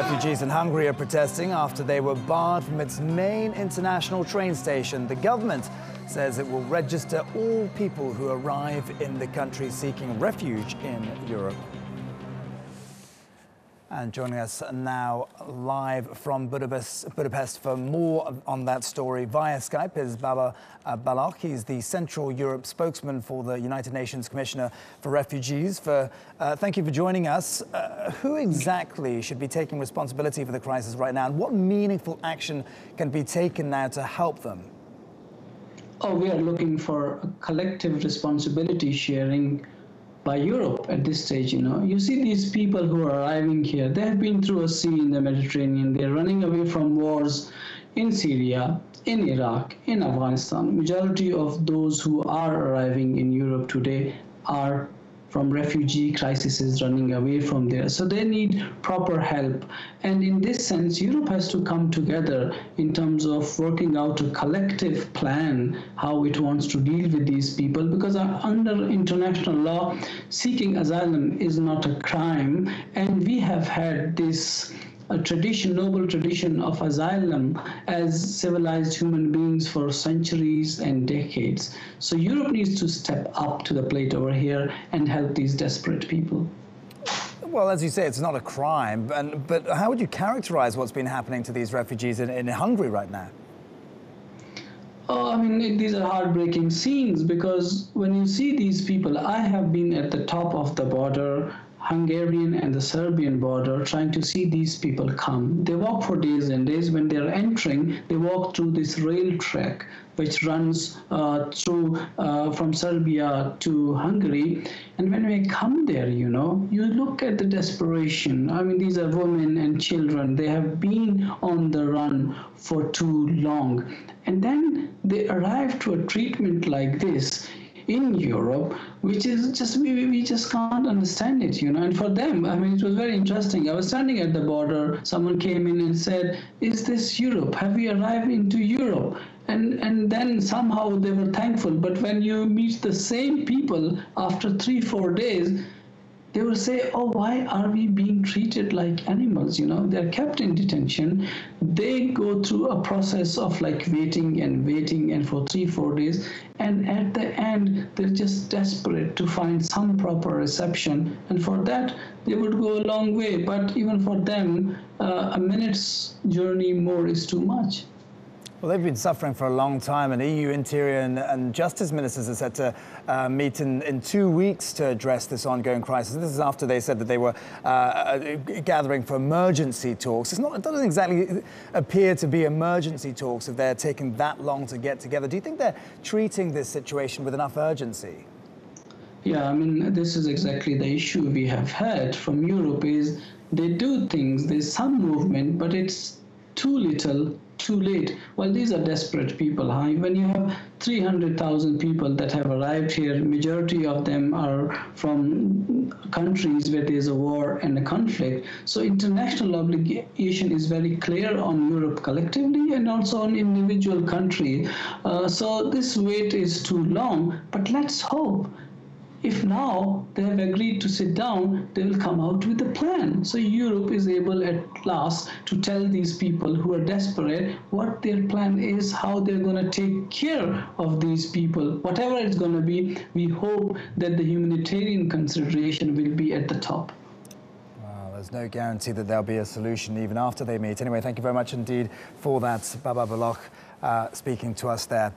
Refugees in Hungary are protesting after they were barred from its main international train station. The government says it will register all people who arrive in the country seeking refuge in Europe. And joining us now live from Budapest for more on that story via Skype is Babor Baloch. He's the Central Europe spokesman for the United Nations Commissioner for Refugees. Thank you for joining us. Who exactly should be taking responsibility for the crisis right now, and what meaningful action can be taken now to help them? Oh, we are looking for a collective responsibility sharing by Europe at this stage. You see these people who are arriving here, they have been through a sea in the Mediterranean. They're running away from wars in Syria, in Iraq, in Afghanistan. Majority of those who are arriving in Europe today are from refugee crises, running away from there. So they need proper help. And in this sense, Europe has to come together in terms of working out a collective plan, how it wants to deal with these people, because under international law, seeking asylum is not a crime. And we have had this noble tradition of asylum as civilized human beings for centuries and decades. So Europe needs to step up to the plate over here and help these desperate people. Well, as you say, it's not a crime, but how would you characterize what's been happening to these refugees in Hungary right now? Oh, I mean, these are heartbreaking scenes, because when you see these people, I have been at the top of the border, Hungarian and the Serbian border, trying to see these people come. They walk for days and days. When they're entering, they walk through this rail track which runs from Serbia to Hungary. And when we come there, you look at the desperation. I mean, these are women and children. They have been on the run for too long. And then they arrive to a treatment like this in Europe, which is just, we just can't understand it, And for them, I mean, it was very interesting. I was standing at the border. Someone came in and said, "Is this Europe? Have we arrived into Europe?" And then somehow they were thankful. But when you meet the same people after 3-4 days, they will say, "Oh, why are we being treated like animals?" They're kept in detention. They go through a process of waiting and for 3-4 days. And at the end, they're just desperate to find some proper reception. And for that, they would go a long way. But even for them, a minute's journey more is too much. Well, they've been suffering for a long time, and EU Interior and Justice Ministers are set to meet in 2 weeks to address this ongoing crisis. This is after they said that they were gathering for emergency talks. It doesn't exactly appear to be emergency talks if they're taking that long to get together. Do you think they're treating this situation with enough urgency? Yeah, I mean, this is exactly the issue we have had from Europe is they do things, there's some movement, but it's too little, too late. Well, these are desperate people. When you have 300,000 people that have arrived here, majority of them are from countries where there's a war and a conflict. So international obligation is very clear on Europe collectively and also on individual countries. So this wait is too long, but let's hope. If now they have agreed to sit down, they will come out with a plan. So Europe is able at last to tell these people who are desperate what their plan is, how they're going to take care of these people. Whatever it's going to be, we hope that the humanitarian consideration will be at the top. Well, there's no guarantee that there'll be a solution even after they meet. Anyway, thank you very much indeed for that, Babor Baloch, speaking to us there.